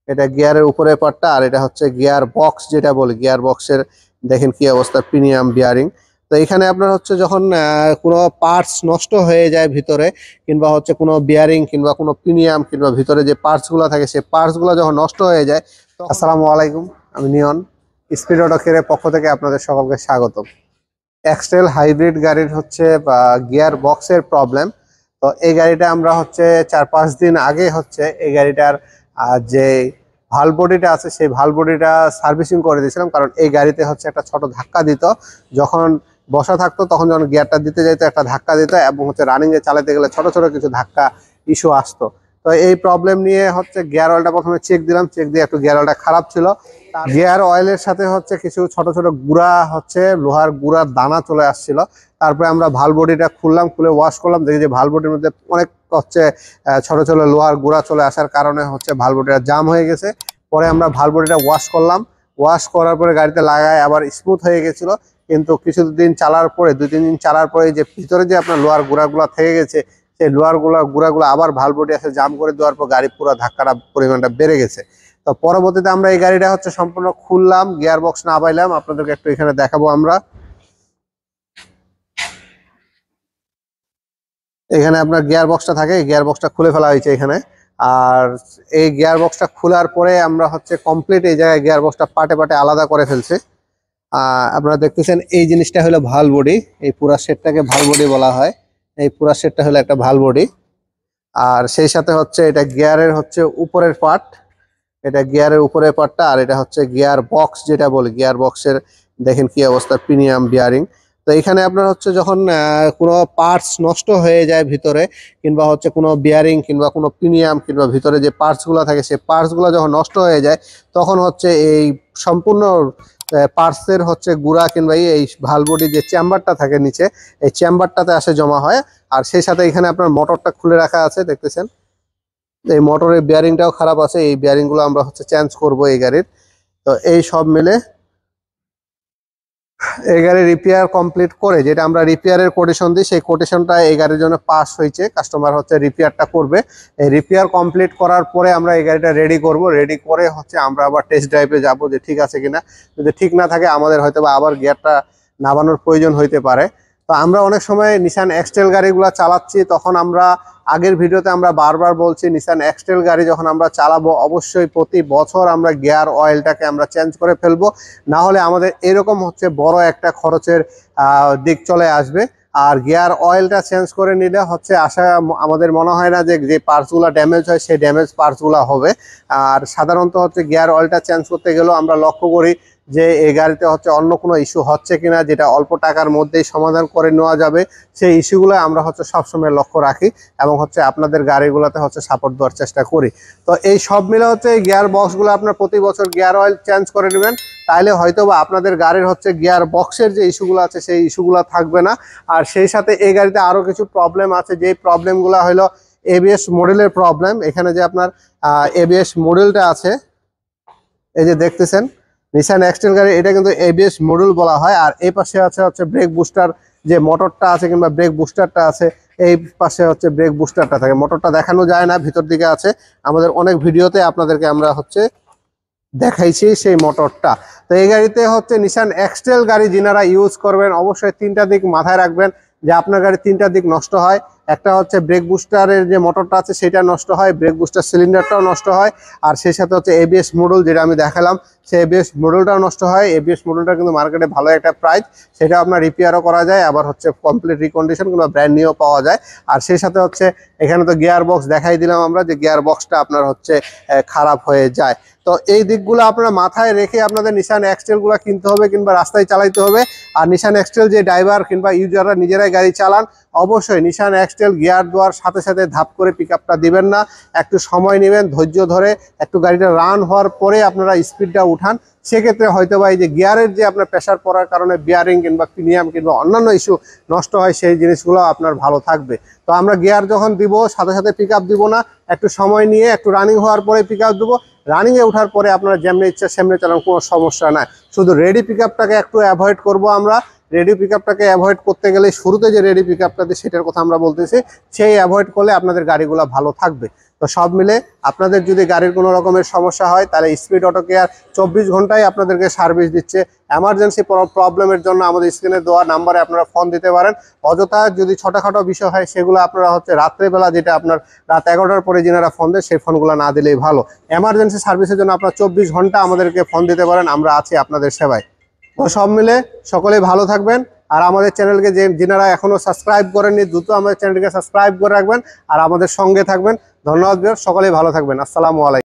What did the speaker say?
এটা গিয়ারের উপরে পার্টটা, আর এটা হচ্ছে গিয়ার বক্স যেটা বলি, গিয়ার বক্সের দেখেন কি অবস্থা, প্রিমিয়াম বিয়ারিং। তো এখানে আপনার হচ্ছে যখন কোনো পার্টস নষ্ট হয়ে যায় ভিতরে, কিংবা হচ্ছে কোনো বিয়ারিং কিংবা কোনো প্রিমিয়াম কিংবা ভিতরে যে পার্টসগুলো থাকে সেই পার্টসগুলো যখন নষ্ট হয়ে যায়। আসসালামু আলাইকুম, আমি নিয়ন, স্পিড অটো কেয়ারের পক্ষ থেকে আপনাদের সকলকে স্বাগত। এক্সটেল হাইব্রিড গাড়ির হচ্ছে গিয়ার বক্সের প্রবলেম। তো এই গাড়িটা আমরা হচ্ছে 4-5 দিন আগে হচ্ছে এই গাড়িটার যে ভাল বডিটা আছে সেই ভাল বডিটা সার্ভিসিং করে দিয়েছিলাম, কারণ এই গাড়িতে হচ্ছে একটা ছোট ধাক্কা দিত যখন বসা থাকতো, তখন যখন গিয়ারটা দিতে যাইতো একটা ধাক্কা দিত, এবং হচ্ছে রানিংয়ে চালাতে গেলে ছোট ছোট কিছু ধাক্কা ইস্যু আসতো। তো এই প্রবলেম নিয়ে হচ্ছে গিয়ার অয়েলটা প্রথমে চেক দিলাম, চেক দিয়ে একটু গিয়ার অয়েলটা খারাপ ছিল। গিয়ার অয়েলের সাথে হচ্ছে কিছু ছোট ছোট গুঁড়া হচ্ছে লোহার গুঁড়ার দানা চলে আসছিল। তারপরে আমরা ভাল বডিটা খুললাম, খুলে ওয়াশ করলাম, দেখি যে ভাল বডির মধ্যে অনেক হচ্ছে ছোট ছোট লোহার গুঁড়া চলে আসার কারণে হচ্ছে ভাল বডিটা জাম হয়ে গেছে। পরে আমরা ভাল বডিটা ওয়াশ করলাম, ওয়াশ করার পরে গাড়িতে লাগায় আবার স্মুথ হয়ে গেছিলো। কিন্তু কিছুদিন চালার পরে 2-3 দিন চালার পরে যে ভিতরে যে আপনার লোহার গুঁড়াগুলো থেকে গেছে, সেই লোহার গুঁড়াগুলো আবার ভাল বডি এসে জাম করে দেওয়ার পর গাড়ি পুরো ধাক্কাটা পরিমাণটা বেড়ে গেছে। তো পরবর্তীতে আমরা এই গাড়িটা হচ্ছে সম্পূর্ণ খুললাম, গিয়ার বক্স না পাইলাম, আপনাদেরকে একটু এখানে দেখাবো। আমরা এখানে আপনার গিয়ার বক্সটা থাকে, গিয়ার বক্সটা খুলে ফেলা হয়েছে এখানে। আর এই গিয়ার বক্সটা খোলার পরে আমরা হচ্ছে কমপ্লিট এই জায়গায় গিয়ার বক্সটা পার্টে পার্টে আলাদা করে ফেলছে। আপনারা দেখতেছেন এই জিনিসটা হলো ভাল বডি, এই পুরা সেটটাকে ভাল বডি বলা হয়। এই পুরা সেটটা হলো একটা ভাল বডি। আর সেই সাথে হচ্ছে এটা গিয়ারের হচ্ছে উপরের পার্ট, এটা গিয়ারের উপরের পার্টটা, আর এটা হচ্ছে গিয়ার বক্স যেটা বলি, গিয়ার বক্সের দেখেন কি অবস্থা, প্রিমিয়াম বিয়ারিং। তো এখানে আপনার হচ্ছে যখন কোনো পার্টস নষ্ট হয়ে যায় ভিতরে, কিংবা হচ্ছে কোনো বিয়ারিং কিংবা কোনো প্রিমিয়াম কিংবা ভিতরে যে পার্টসগুলো থাকে সেই পার্টসগুলো যখন নষ্ট হয়ে যায়, তখন হচ্ছে এই সম্পূর্ণ পার্টসের হচ্ছে গুঁড়া কিংবা এই ভালবডির যে চেম্বারটা থাকে নিচে, এই চেম্বারটাতে আসে জমা হয়। আর সেই সাথে এখানে আপনার মোটরটা খুলে রাখা আছে, দেখতেছেন এই মোটরের বিয়ারিংটাও খারাপ আছে, এই বিয়ারিংগুলো আমরা হচ্ছে চেঞ্জ করব এই গাড়ির। তো এই সব মিলে এই গাড়ির রিপেয়ার কমপ্লিট করে, যেটা আমরা রিপেয়ারের কোটেশন দিই, সেই কোটেশনটা এই গাড়ির জন্য পাস হয়েছে। কাস্টমার হচ্ছে রিপেয়ারটা করবে, এই রিপেয়ার কমপ্লিট করার পরে আমরা এই গাড়িটা রেডি করব। রেডি করে হচ্ছে আমরা আবার টেস্ট ড্রাইভে যাব যে ঠিক আছে কিনা। যদি ঠিক না থাকে আমাদের হয়তো বা আবার গিয়ারটা নামানোর প্রয়োজন হইতে পারে। তো আমরা অনেক সময় নিসান এক্সটেল গাড়িগুলো চালাচ্ছি, তখন আমরা আগের ভিডিওতে আমরা বারবার বলছি নিসান এক্সটেল গাড়ি যখন আমরা চালাবো অবশ্যই প্রতি বছর আমরা গিয়ার অয়েলটাকে আমরা চেঞ্জ করে ফেলবো, না হলে আমাদের এরকম হচ্ছে বড় একটা খরচের দিক চলে আসবে। আর গিয়ার অয়েলটা চেঞ্জ করে নিলে হচ্ছে আমাদের মনে হয় না যে যে পার্টসগুলো ড্যামেজ হয় সেই ড্যামেজ পার্টসগুলো হবে। আর সাধারণত হচ্ছে গিয়ার অয়েলটা চেঞ্জ করতে গেলেও আমরা লক্ষ্য করি যে এই গাড়িতে হচ্ছে অন্য কোনো ইস্যু হচ্ছে কিনা, যেটা অল্প টাকার মধ্যেই সমাধান করে নেওয়া যাবে, সেই ইস্যুগুলো আমরা হচ্ছে সবসময় লক্ষ্য রাখি এবং হচ্ছে আপনাদের গাড়িগুলোতে হচ্ছে সাপোর্ট দেওয়ার চেষ্টা করি। তো এই সব মিলে হচ্ছে এই গিয়ার বক্সগুলো আপনার প্রতি বছর গিয়ার অয়েল চেঞ্জ করে নেবেন, তাইলে হয়তো বা আপনাদের গাড়ির হচ্ছে গিয়ার বক্সের যে ইস্যুগুলো আছে সেই ইস্যুগুলো থাকবে না। আর সেই সাথে এই গাড়িতে আরও কিছু প্রবলেম আছে, যেই প্রবলেমগুলো হলো এবিএস মডেলের প্রবলেম। এখানে যে আপনার এবিএস মডেলটা আছে, এই যে দেখতেছেন নিসান এক্সটেল গাড়ি, এটা কিন্তু এবিএস মডেল বলা হয়। আর এই পাশে আছে হচ্ছে ব্রেক বুস্টার, যে মোটরটা আছে কিংবা ব্রেক বুস্টারটা আছে, এই পাশে হচ্ছে ব্রেক বুস্টারটা থাকে। মোটরটা দেখানো যায় না, ভিতর দিকে আছে, আমাদের অনেক ভিডিওতে আপনাদেরকে আমরা হচ্ছে দেখাইছি সেই মোটরটা। তো এই গাড়িতে হচ্ছে নিসান এক্সটেল গাড়ি যিনারা ইউজ করবেন অবশ্যই 3টা দিক মাথায় রাখবেন, যে আপনার গাড়ি 3টা দিক নষ্ট হয়। একটা হচ্ছে ব্রেক বুস্টারের যে মোটরটা আছে সেটা নষ্ট হয়, ব্রেক বুস্টার সিলিন্ডারটাও নষ্ট হয়, আর সেই সাথে হচ্ছে এবিএস মডেল যেটা আমি দেখালাম সেই এবিএস মডেলটাও নষ্ট হয়। এবিএস মডেলটা কিন্তু মার্কেটে ভালো একটা প্রাইস, সেটা আপনার রিপেয়ারও করা যায়, আবার হচ্ছে কমপ্লিট রিকন্ডিশন কিংবা ব্র্যান্ড নিউও পাওয়া যায়। আর সেই সাথে হচ্ছে এখানে তো গিয়ার বক্স দেখাই দিলাম আমরা, যে গিয়ার বক্সটা আপনার হচ্ছে খারাপ হয়ে যায়। তো এই দিকগুলো আপনারা মাথায় রেখে আপনাদের নিসান এক্সটেলগুলো কিনতে হবে কিংবা রাস্তায় চালাইতে হবে। আর নিসান এক্সটেল যে ড্রাইভার কিংবা ইউজাররা নিজেরাই গাড়ি চালান, অবশ্যই নিসান এক্সটেল গিয়ার দেওয়ার সাথে সাথে ধাপ করে পিকআপটা দিবেন না, একটু সময় নেবেন, ধৈর্য ধরে একটু গাড়িটা রান হওয়ার পরে আপনারা স্পিডটা উঠান। সেক্ষেত্রে হয়তো বা এই যে গিয়ারের যে আপনার প্রেশার পড়ার কারণে বিয়ারিং কিংবা প্রিমিয়াম কিংবা অন্যান্য ইস্যু নষ্ট হয়, সেই জিনিসগুলো আপনার ভালো থাকবে। তো আমরা গিয়ার যখন দিব সাথে সাথে পিকআপ দিব না, একটু সময় নিয়ে একটু রানিং হওয়ার পরে পিকআপ দেবো। রানিংয়ে ওঠার পরে আপনারা যেমনি ইচ্ছা সেমনি চালান, কোনো সমস্যা নাই। শুধু রেডি পিকআপটাকে একটু অ্যাভয়েড করব আমরা। রেডি পিকআপটাকে অ্যাভয়েড করতে গেলে শুরুতে যে রেডি পিকআপটা দিয়ে সেটার কথা আমরা বলতেছি, সেই অ্যাভয়েড করলে আপনাদের গাড়িগুলো ভালো থাকবে। তো সব মিলে আপনাদের যদি গাড়ির কোনো রকমের সমস্যা হয় তাহলে স্পিড অটো কেয়ার 24 ঘন্টায় আপনাদেরকে সার্ভিস দিচ্ছে। এমার্জেন্সি প্রবলেমের জন্য আমাদের স্ক্রিনে দেওয়া নাম্বারে আপনারা ফোন দিতে পারেন। অযথা যদি ছোটোখাটো বিষয় হয় সেগুলো আপনারা হচ্ছে রাত্রেবেলা, যেটা আপনার রাত 11টার পরে যেনারা ফোন দেয় সেই ফোনগুলো না দিলেই ভালো। এমার্জেন্সি সার্ভিসের জন্য আপনারা 24 ঘন্টা আমাদেরকে ফোন দিতে পারেন, আমরা আছি আপনাদের সেবায়। তো সব মিলে সকলেই ভালো থাকবেন। আর আমাদের চ্যানেলকে যেনারা এখনো সাবস্ক্রাইব করেননি, দ্রুত আমাদের চ্যানেলকে সাবস্ক্রাইব করে রাখবেন আর আমাদের সঙ্গে থাকবেন। ধন্যবাদ, সকলেই ভালো থাকবেন। আসসালামু আলাইকুম।